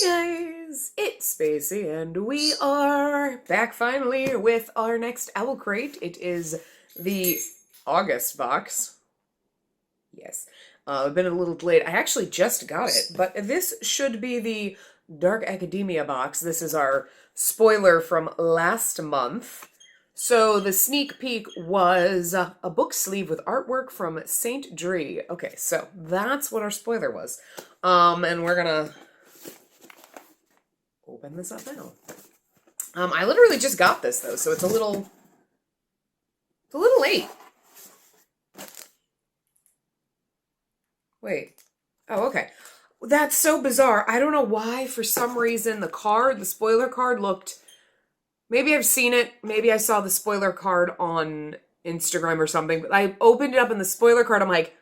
Hey guys, it's Spacey, and we are back finally with our next Owl Crate. It is the August box. Yes, I've been a little delayed. I actually just got it, but this should be the Dark Academia box. This is our spoiler from last month. So the sneak peek was a book sleeve with artwork from Saint Dree. Okay, so that's what our spoiler was. And we're gonna open this up now. I literally just got this though, so it's a little late. Wait. Oh, okay. That's so bizarre. I don't know why, for some reason, the spoiler card looked... Maybe I've seen it. Maybe I saw the spoiler card on Instagram or something. But I opened it up in the spoiler card. I'm like,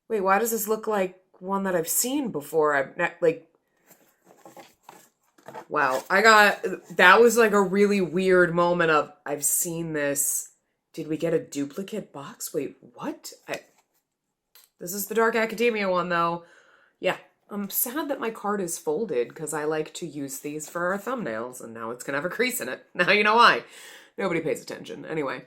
wait, why does this look like one that I've seen before? I've not, like... Wow. That was like a really weird moment of, I've seen this. Did we get a duplicate box? Wait, what? This is the Dark Academia one, though. Yeah, I'm sad that my card is folded because I like to use these for our thumbnails, and now it's gonna have a crease in it. Now you know why. Nobody pays attention. Anyway.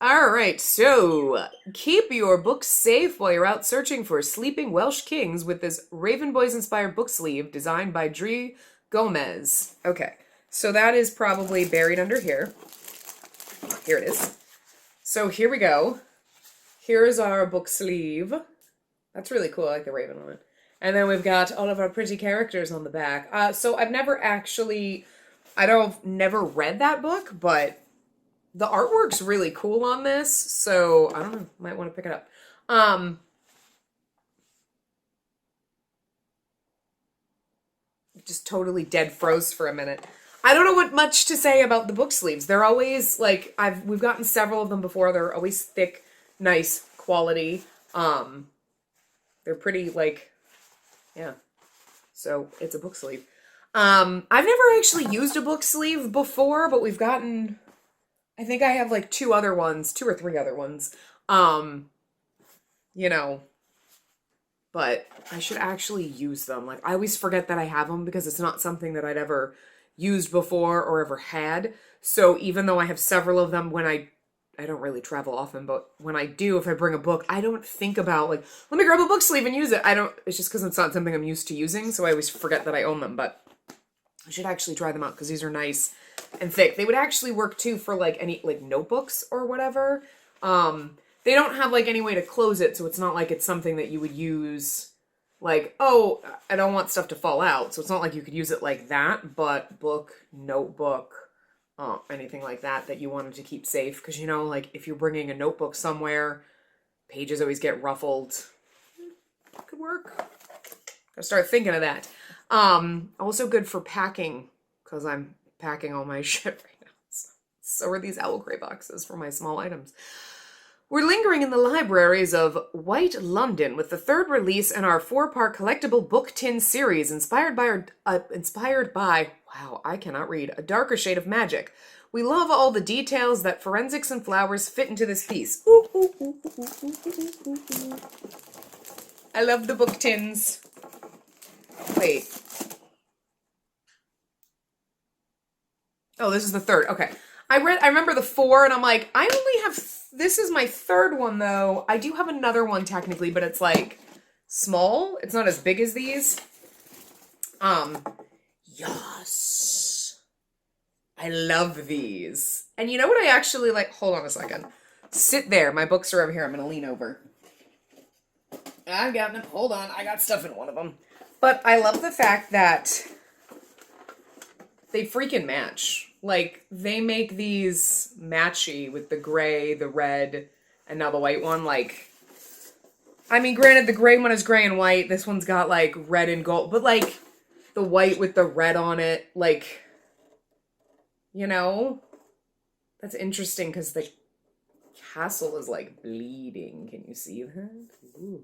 Alright, so keep your books safe while you're out searching for sleeping Welsh kings with this Raven Boys-inspired book sleeve designed by Dree Gomez. Okay, so that is probably buried under here. Here it is. So here we go. Here's our book sleeve. That's really cool. I like the raven on it. And then we've got all of our pretty characters on the back. So I've never never read that book, but the artwork's really cool on this. So I don't know, might want to pick it up. Just totally dead froze for a minute. I don't know what much to say about the book sleeves. They're always like, we've gotten several of them before. They're always thick, nice quality. They're pretty, like, yeah. So it's a book sleeve. I've never actually used a book sleeve before, but we've gotten, I think I have like two or three other ones. You know, but I should actually use them. Like, I always forget that I have them because it's not something that I'd ever used before or ever had. So even though I have several of them, when I don't really travel often, but when I do, if I bring a book, I don't think about, like, let me grab a book sleeve and use it. It's just because it's not something I'm used to using, so I always forget that I own them, but I should actually try them out because these are nice and thick. They would actually work, too, for, like, any, like, notebooks or whatever. They don't have, like, any way to close it, so it's not like it's something that you would use, like, oh, I don't want stuff to fall out, so it's not like you could use it like that, but book, notebook, anything like that you wanted to keep safe, because, you know, like, if you're bringing a notebook somewhere, pages always get ruffled. Could work. Gotta start thinking of that. Also good for packing, because I'm packing all my shit right now. So are these Owl Crate boxes for my small items. We're lingering in the libraries of White London with the third release in our 4-part collectible book tin series inspired by, wow, I cannot read, a darker shade of magic. We love all the details that forensics and flowers fit into this piece. Ooh, ooh, ooh, ooh, ooh, ooh, ooh, ooh. I love the book tins. Wait. Oh, this is the third. Okay. I remember the 4 and I'm like, I only have... This is my third one, though. I do have another one, technically, but it's, like, small. It's not as big as these. Yes. I love these. And you know what I actually like? Hold on a second. Sit there. My books are over here. I'm going to lean over. I've got them. Hold on. I got stuff in one of them. But I love the fact that they freaking match. Like, they make these matchy with the gray, the red, and now the white one. Like, I mean, granted, the gray one is gray and white. This one's got, like, red and gold. But, like, the white with the red on it, like, you know? That's interesting because the castle is, like, bleeding. Can you see that? Ooh.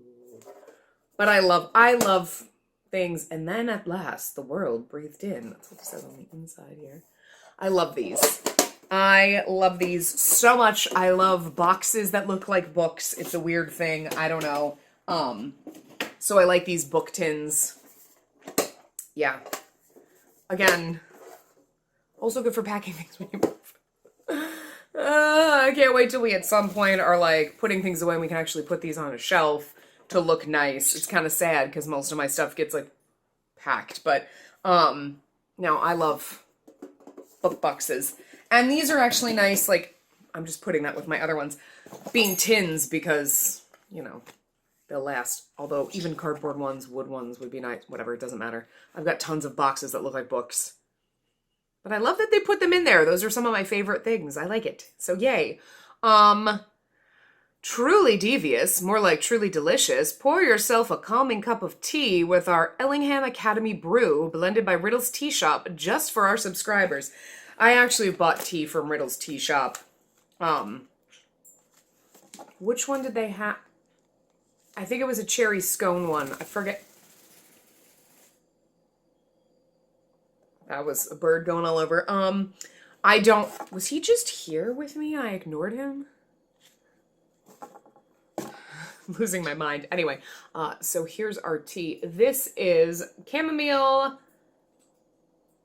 But I love things. And then, at last, the world breathed in. That's what it says on the inside here. I love these. I love these so much. I love boxes that look like books. It's a weird thing. I don't know. So I like these book tins. Yeah. again, also good for packing things when you move. I can't wait till we at some point are like putting things away and we can actually put these on a shelf to look nice. It's kind of sad because most of my stuff gets like packed, but no, I love book boxes. And these are actually nice, like, I'm just putting that with my other ones being tins because, you know, they'll last. Although even cardboard ones, wood ones would be nice. Whatever, it doesn't matter. I've got tons of boxes that look like books. But I love that they put them in there. Those are some of my favorite things. I like it. So yay. Truly devious, more like truly delicious. Pour yourself a calming cup of tea with our Ellingham Academy brew, blended by Riddle's Tea Shop, just for our subscribers. I actually bought tea from Riddle's Tea Shop. Which one did they have? I think it was a cherry scone one. I forget. That was a bird going all over. Was he just here with me? I ignored him. Losing my mind. Anyway, so here's our tea. This is chamomile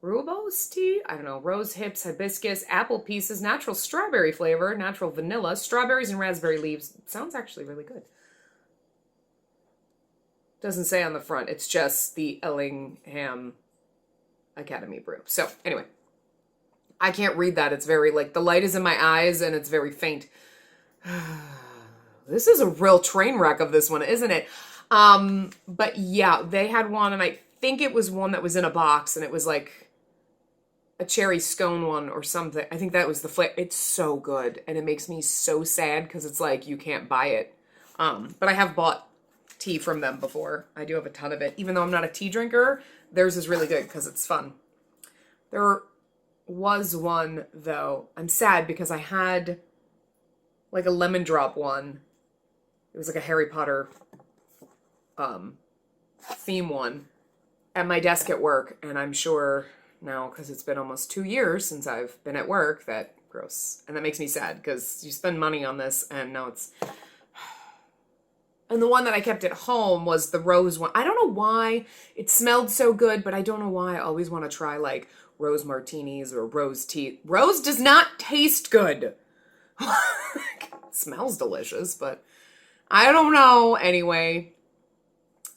rooibos tea? I don't know. Rose hips, hibiscus, apple pieces, natural strawberry flavor, natural vanilla, strawberries and raspberry leaves. It sounds actually really good. Doesn't say on the front. It's just the Ellingham Academy brew. So anyway, I can't read that. It's very like the light is in my eyes and it's very faint. This is a real train wreck of this one, isn't it? But yeah, they had one and I think it was one that was in a box and it was like a cherry scone one or something. I think that was the flavor. It's so good and it makes me so sad because it's like you can't buy it. But I have bought tea from them before. I do have a ton of it. Even though I'm not a tea drinker, theirs is really good because it's fun. There was one though. I'm sad because I had like a lemon drop one. It was like a Harry Potter theme one at my desk at work. And I'm sure now, because it's been almost 2 years since I've been at work, that gross. And that makes me sad because you spend money on this and now it's... And the one that I kept at home was the rose one. I don't know why it smelled so good, but I don't know why I always want to try like rose martinis or rose tea. Rose does not taste good. It smells delicious, but I don't know anyway.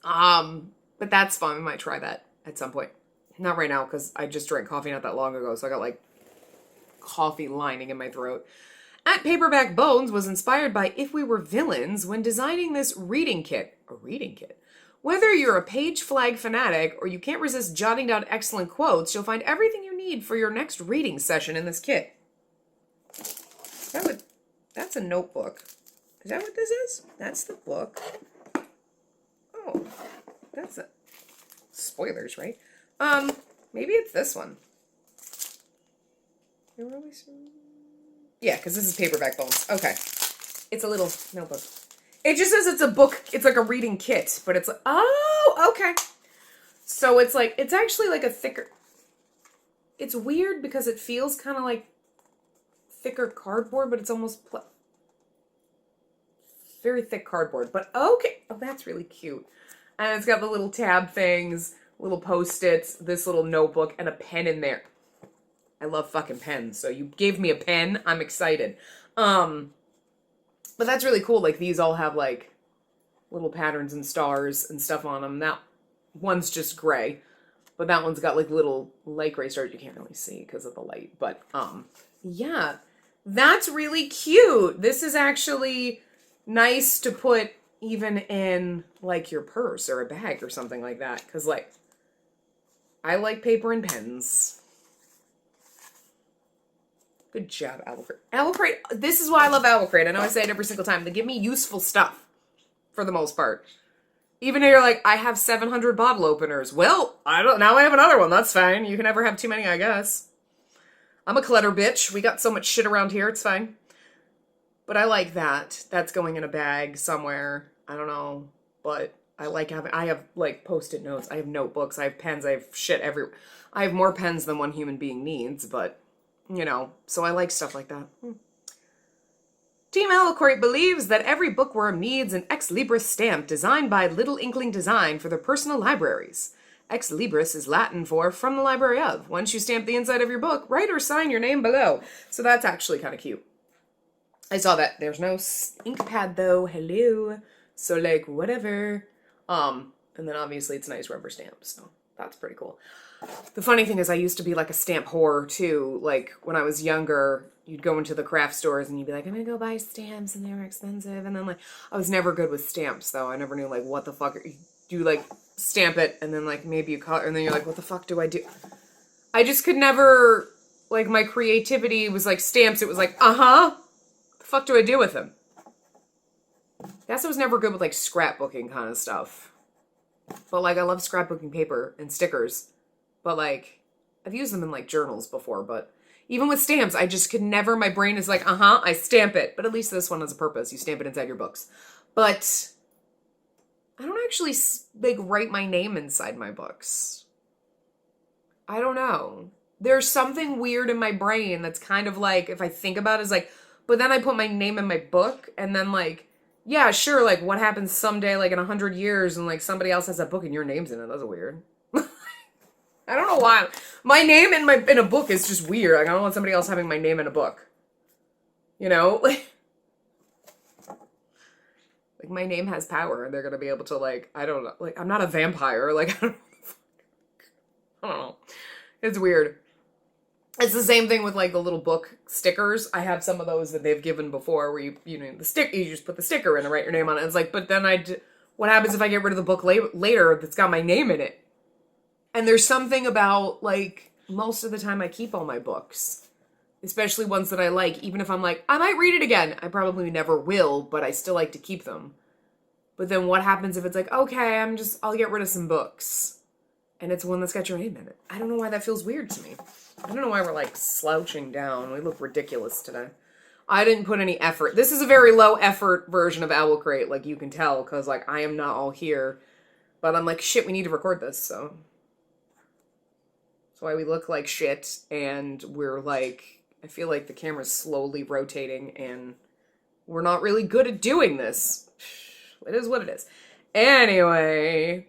But that's fun. I might try that at some point. Not right now because I just drank coffee not that long ago, so I got like coffee lining in my throat. At Paperback Bones was inspired by If We Were Villains when designing this reading kit. A reading kit? Whether you're a page flag fanatic or you can't resist jotting down excellent quotes, you'll find everything you need for your next reading session in this kit. That's a notebook. Is that what this is? That's the book. Oh, that's a... Spoilers, right? Maybe it's this one. Yeah, because this is Paperback Bones. Okay. It's a little notebook. It just says it's a book. It's like a reading kit, but it's like, oh, okay. So it's like, it's actually like a thicker, it's weird because it feels kind of like thicker cardboard, but it's almost very thick cardboard, but okay. Oh, that's really cute. And it's got the little tab things, little Post-its, this little notebook, and a pen in there. I love fucking pens, so you gave me a pen, I'm excited. But that's really cool. Like, these all have, like, little patterns and stars and stuff on them. That one's just gray, but that one's got, like, little light gray stars you can't really see because of the light. But, yeah, that's really cute. This is actually nice to put even in, like, your purse or a bag or something like that. Because, like, I like paper and pens. Good job, Owl Crate. Owl Crate, this is why I love Owl Crate. I know I say it every single time. They give me useful stuff, for the most part. Even if you're like, I have 700 bottle openers. Well, now I have another one. That's fine. You can never have too many, I guess. I'm a clutter bitch. We got so much shit around here. It's fine. But I like that. That's going in a bag somewhere. I don't know. But I like having, I have, like, Post-it notes. I have notebooks. I have pens. I have shit everywhere. I have more pens than one human being needs, but... You know, so I like stuff like that. Team Alicorate believes that every bookworm needs an Ex Libris stamp designed by Little Inkling Design for their personal libraries. Ex libris is Latin for from the library of. Once you stamp the inside of your book, write or sign your name below. So that's actually kind of cute. I saw that. There's no ink pad though. Hello. So like whatever. And then obviously it's a nice rubber stamp. So that's pretty cool. The funny thing is I used to be like a stamp whore too. Like when I was younger, you'd go into the craft stores and you'd be like, I'm gonna go buy stamps and they were expensive. And then like, I was never good with stamps though. I never knew like what the fuck, you like stamp it and then like maybe you color and then you're like, what the fuck do I do? I just could never, like my creativity was like stamps. It was like, the fuck do I do with them? I guess I was never good with like scrapbooking kind of stuff. But like I love scrapbooking paper and stickers. But like, I've used them in like journals before, but even with stamps, I just could never, my brain is like, I stamp it. But at least this one has a purpose. You stamp it inside your books. But I don't actually like write my name inside my books. I don't know. There's something weird in my brain that's kind of like, if I think about it, it's like, but then I put my name in my book and then like, yeah, sure, like what happens someday, like in 100 years and like somebody else has that book and your name's in it. That's weird. I don't know why. My name in a book is just weird. Like I don't want somebody else having my name in a book. You know? Like my name has power and they're gonna be able to like, I don't know. Like I'm not a vampire. Like I don't know. It's weird. It's the same thing with like the little book stickers. I have some of those that they've given before where you know, you just put the sticker in and write your name on it. It's like, but then what happens if I get rid of the book later that's got my name in it? And there's something about, like, most of the time I keep all my books. Especially ones that I like. Even if I'm like, I might read it again. I probably never will, but I still like to keep them. But then what happens if it's like, okay, I'll get rid of some books. And it's one that's got your name in it. I don't know why that feels weird to me. I don't know why we're, like, slouching down. We look ridiculous today. I didn't put any effort. This is a very low effort version of Owl Crate, like you can tell. Because, like, I am not all here. But I'm like, shit, we need to record this, so... That's why we look like shit, and we're like, I feel like the camera's slowly rotating, and we're not really good at doing this. It is what it is. Anyway,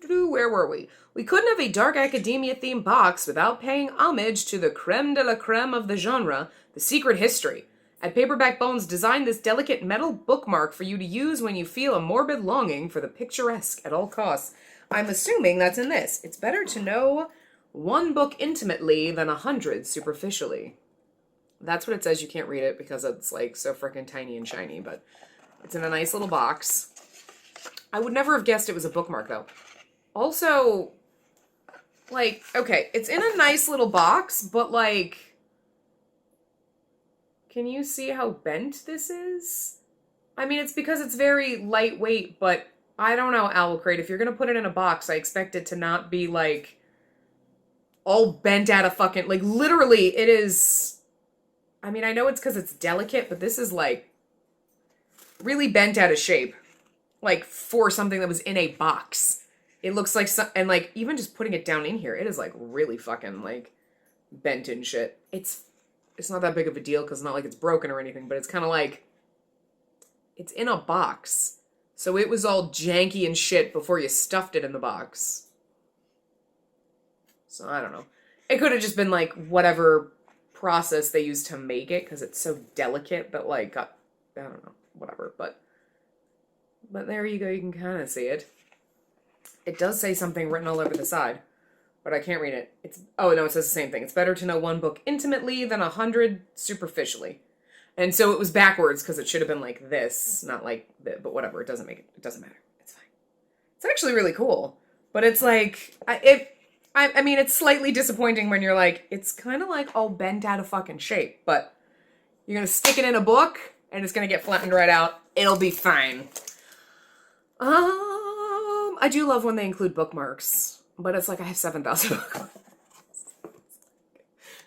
where were we? We couldn't have a dark academia-themed box without paying homage to the creme de la creme of the genre, The Secret History. At Paperback Bones designed this delicate metal bookmark for you to use when you feel a morbid longing for the picturesque at all costs. I'm assuming that's in this. It's better to know one book intimately than 100 superficially. That's what it says. You can't read it because it's like so freaking tiny and shiny, but it's in a nice little box. I would never have guessed it was a bookmark though. Also, like, okay, it's in a nice little box, but like, can you see how bent this is? I mean, it's because it's very lightweight, but I don't know, Owl Crate. If you're going to put it in a box, I expect it to not be, like, all bent out of fucking... Like, literally, it is... I mean, I know it's because it's delicate, but this is, like, really bent out of shape. Like, for something that was in a box. It looks like... And, like, even just putting it down in here, it is, like, really fucking, like, bent and shit. It's not that big of a deal, because it's not like it's broken or anything, but it's kind of like... It's in a box. So it was all janky and shit before you stuffed it in the box. So I don't know. It could have just been like whatever process they used to make it because it's so delicate that like I don't know, whatever. But there you go. You can kind of see it. It does say something written all over the side, but I can't read it. Oh no, it says the same thing. It's better to know one book intimately than 100 superficially. And so it was backwards because it should have been like this, not like that, but whatever. It doesn't matter. It's fine. It's actually really cool, but it's like, I mean, it's slightly disappointing when you're like, it's kind of like all bent out of fucking shape, but you're going to stick it in a book and it's going to get flattened right out. It'll be fine. I do love when they include bookmarks, but it's like I have 7,000 bookmarks.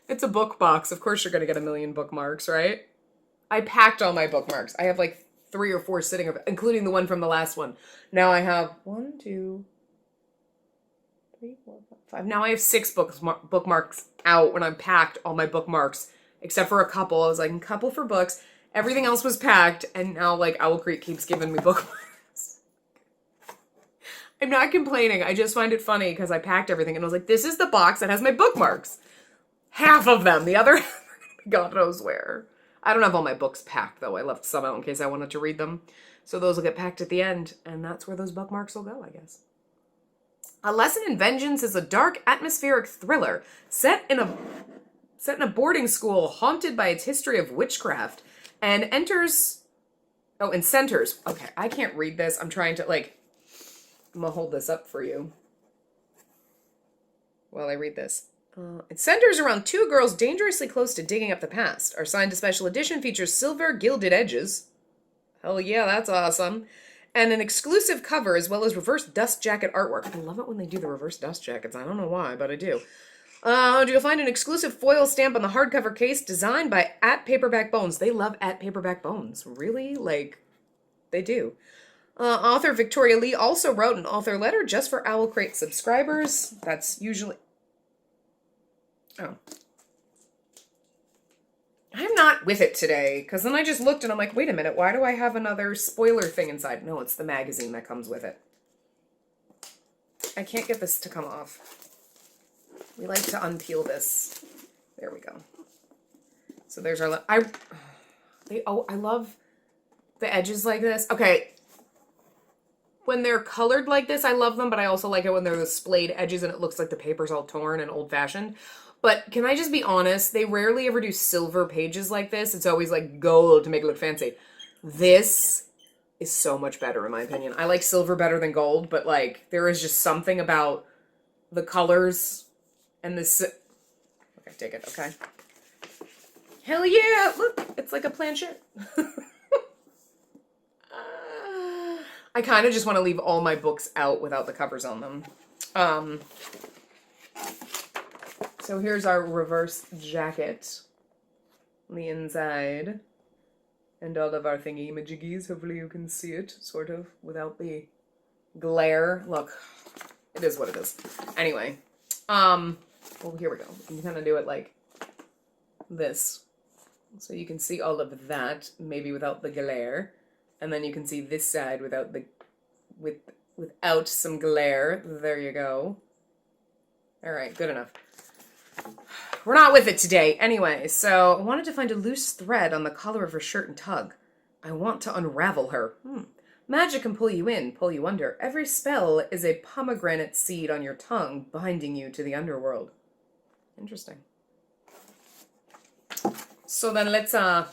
It's a book box. Of course you're going to get 1,000,000 bookmarks, right? I packed all my bookmarks. I have like 3 or 4 sitting, including the one from the last one. Now I have 1, 2, 3, 4, 5. Now I have 6 bookmarks out when I'm packed all my bookmarks, except for a couple. I was like, a couple for books. Everything else was packed, and now like Owl Creek keeps giving me bookmarks. I'm not complaining. I just find it funny because I packed everything and I was like, this is the box that has my bookmarks. Half of them. The other, God knows where. I don't have all my books packed, though. I left some out in case I wanted to read them. So those will get packed at the end, and that's where those bookmarks will go, I guess. A Lesson in Vengeance is a dark, atmospheric thriller set in a boarding school haunted by its history of witchcraft and centers. Okay, I can't read this. I'm trying to, I'm gonna hold this up for you while I read this. It centers around two girls dangerously close to digging up the past. Our signed to special edition features silver gilded edges. Hell yeah, that's awesome. And an exclusive cover as well as reverse dust jacket artwork. I love it when they do the reverse dust jackets. I don't know why, but I do. You'll find an exclusive foil stamp on the hardcover case designed by @Paperback Bones. They love @Paperback Bones. Really? They do. Author Victoria Lee also wrote an author letter just for Owl Crate subscribers. That's usually... Oh. I'm not with it today, because then I just looked and I'm like, wait a minute, why do I have another spoiler thing inside? No, it's the magazine that comes with it. I can't get this to come off. We like to unpeel this. There we go. So there's our... I love the edges like this. Okay. When they're colored like this, I love them, but I also like it when they're the splayed edges and it looks like the paper's all torn and old-fashioned. But can I just be honest? They rarely ever do silver pages like this. It's always like gold to make it look fancy. This is so much better in my opinion. I like silver better than gold, but there is just something about the colors and this. Okay, take it, okay. Hell yeah! Look, it's like a planchette. I kind of just want to leave all my books out without the covers on them. So here's our reverse jacket on the inside. And all of our thingy-majiggies. Hopefully you can see it, sort of, without the glare. Look, it is what it is. Anyway, well, here we go. You can kind of do it like this. So you can see all of that, maybe without the glare. And then you can see this side without some glare. There you go. All right, good enough. We're not with it today. Anyway, so I wanted to find a loose thread on the collar of her shirt and tug. I want to unravel her. Magic can pull you in, pull you under. Every spell is a pomegranate seed on your tongue, binding you to the underworld. Interesting. So then let's, we're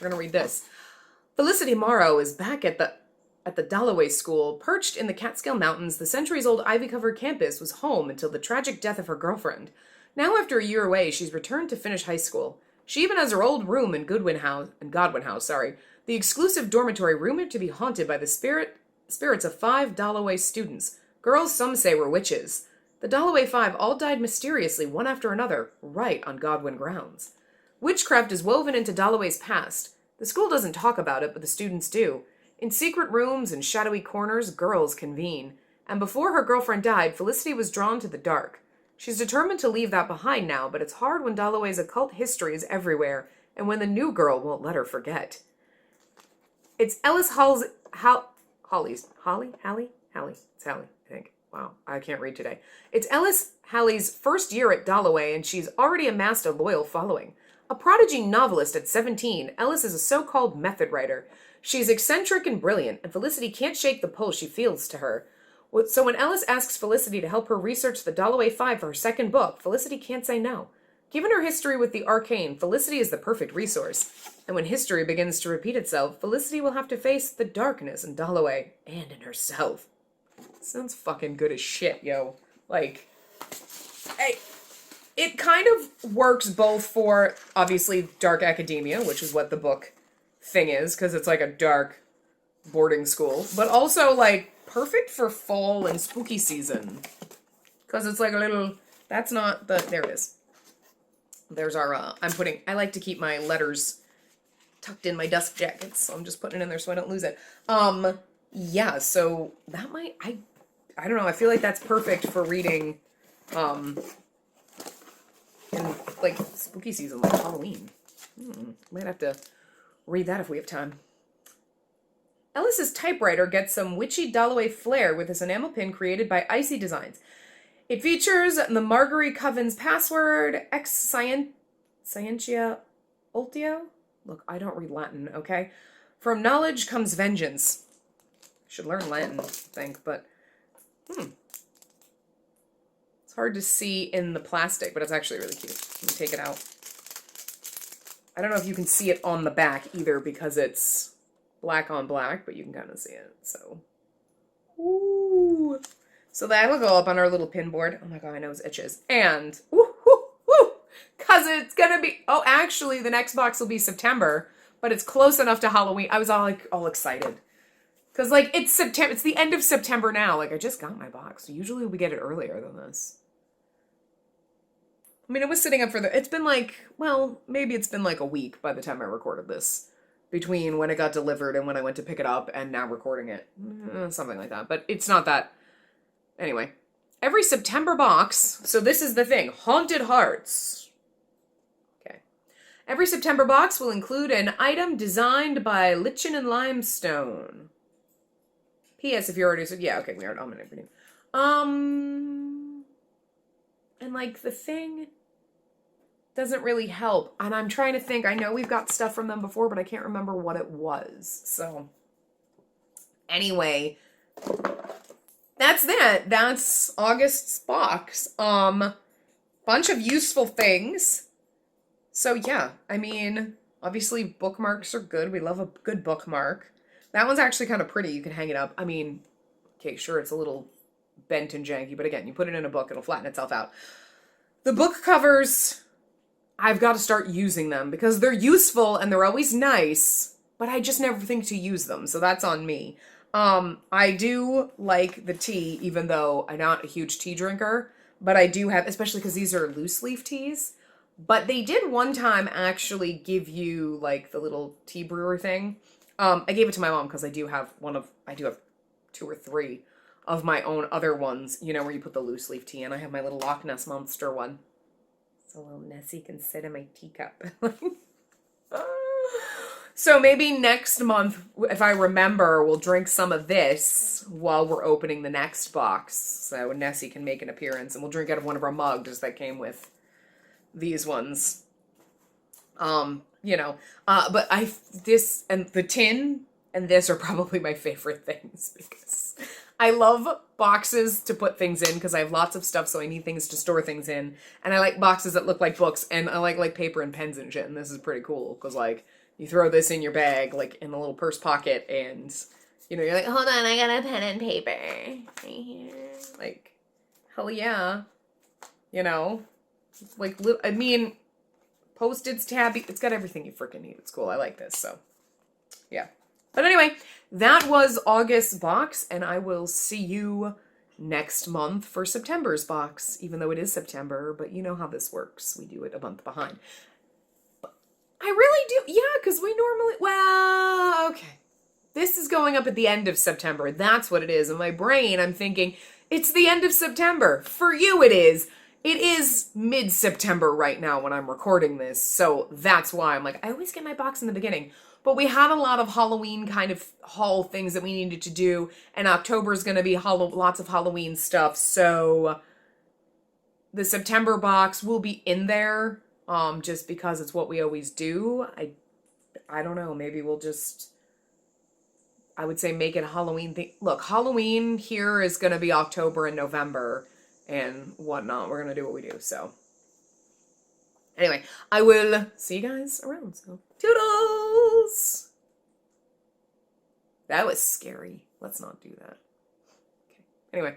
gonna read this. Felicity Morrow is back at the Dalloway School. Perched in the Catskill Mountains, the centuries-old ivy-covered campus was home until the tragic death of her girlfriend. Now, after a year away, she's returned to finish high school. She even has her old room in Godwin House, the exclusive dormitory rumored to be haunted by the spirits of 5 Dalloway students. Girls some say were witches. The Dalloway 5 all died mysteriously, one after another, right on Godwin grounds. Witchcraft is woven into Dalloway's past. The school doesn't talk about it, but the students do. In secret rooms and shadowy corners, girls convene. And before her girlfriend died, Felicity was drawn to the dark. She's determined to leave that behind now, but it's hard when Dalloway's occult history is everywhere, and when the new girl won't let her forget. It's Ellis Hall's... It's Hallie, I think. Wow, I can't read today. It's Ellis Hallie's first year at Dalloway, and she's already amassed a loyal following. A prodigy novelist at 17, Ellis is a so-called method writer. She's eccentric and brilliant, and Felicity can't shake the pull she feels to her. So when Ellis asks Felicity to help her research the Dalloway 5 for her second book, Felicity can't say no. Given her history with the arcane, Felicity is the perfect resource. And when history begins to repeat itself, Felicity will have to face the darkness in Dalloway and in herself. Sounds fucking good as shit, yo. It kind of works both for, obviously, dark academia, which is what the book thing is, because it's like a dark boarding school, but also, perfect for fall and spooky season. Because it's like a little... That's not the... There it is. There's our... I like to keep my letters tucked in my dust jackets, so I'm just putting it in there so I don't lose it. Yeah, so that might... I don't know, I feel like that's perfect for reading, in, spooky season, like Halloween. Might have to read that if we have time. Ellis's Typewriter gets some witchy Dalloway flair with this enamel pin created by Icy Designs. It features the Marguerite Coven's password, ex scientia ultio. Look, I don't read Latin, okay? From knowledge comes vengeance. Should learn Latin, I think, but it's hard to see in the plastic, but it's actually really cute. Let me take it out. I don't know if you can see it on the back either because it's black on black, but you can kind of see it, so. Ooh. So that will go up on our little pin board. Oh my god, my nose itches. And, because it's gonna be, oh, actually, the next box will be September, but it's close enough to Halloween. I was all excited. Because, like, it's September, it's the end of September now. Like, I just got my box. Usually we get it earlier than this. I mean, it was sitting up for it's been like, well, maybe it's been like a week by the time I recorded this. Between when it got delivered and when I went to pick it up and now recording it. Something like that. But it's not that. Anyway. Every September box, so this is the thing. Haunted Hearts. Okay. Every September box will include an item designed by Lichen and Limestone. P.S. If you already said, yeah, okay, we are. I'm gonna and like the thing doesn't really help. And I'm trying to think, I know we've got stuff from them before, but I can't remember what it was. So anyway, that's that. That's August's box. Bunch of useful things. So yeah, I mean, obviously bookmarks are good. We love a good bookmark. That one's actually kind of pretty. You can hang it up. I mean, okay, sure, it's a little bent and janky, but again, you put it in a book, it'll flatten itself out. The book covers, I've got to start using them because they're useful and they're always nice, but I just never think to use them, so that's on me. I do like the tea, even though I'm not a huge tea drinker, but I do have, especially because these are loose leaf teas, but they did one time actually give you, like, the little tea brewer thing. I gave it to my mom because I do have two or three of my own other ones, you know, where you put the loose leaf tea in. I have my little Loch Ness Monster one. So little Nessie can sit in my teacup. So maybe next month, if I remember, we'll drink some of this while we're opening the next box. So Nessie can make an appearance, and we'll drink out of one of our mugs that came with these ones. You know, but this and the tin and this are probably my favorite things because I love boxes to put things in because I have lots of stuff, so I need things to store things in. And I like boxes that look like books, and I like paper and pens and shit, and this is pretty cool because, like, you throw this in your bag, like, in a little purse pocket, and, you know, you're like, hold on, I got a pen and paper right here. Like, hell yeah. You know? Like, I mean, Post-its, tabby, it's got everything you freaking need. It's cool. I like this, so, yeah. But anyway, that was August's box, and I will see you next month for September's box, even though it is September, but you know how this works. We do it a month behind. But I really do, yeah, because we normally, well, okay. This is going up at the end of September. That's what it is. In my brain, I'm thinking, it's the end of September. For you, it is. It is mid-September right now when I'm recording this, so that's why I'm like, I always get my box in the beginning. But we had a lot of Halloween kind of haul things that we needed to do, and October is going to be lots of Halloween stuff, so the September box will be in there, just because it's what we always do. I don't know, maybe we'll just, I would say make it a Halloween thing. Look, Halloween here is going to be October and November and whatnot. We're going to do what we do, so. Anyway, I will see you guys around, so toodles! That was scary. Let's not do that. Okay. Anyway.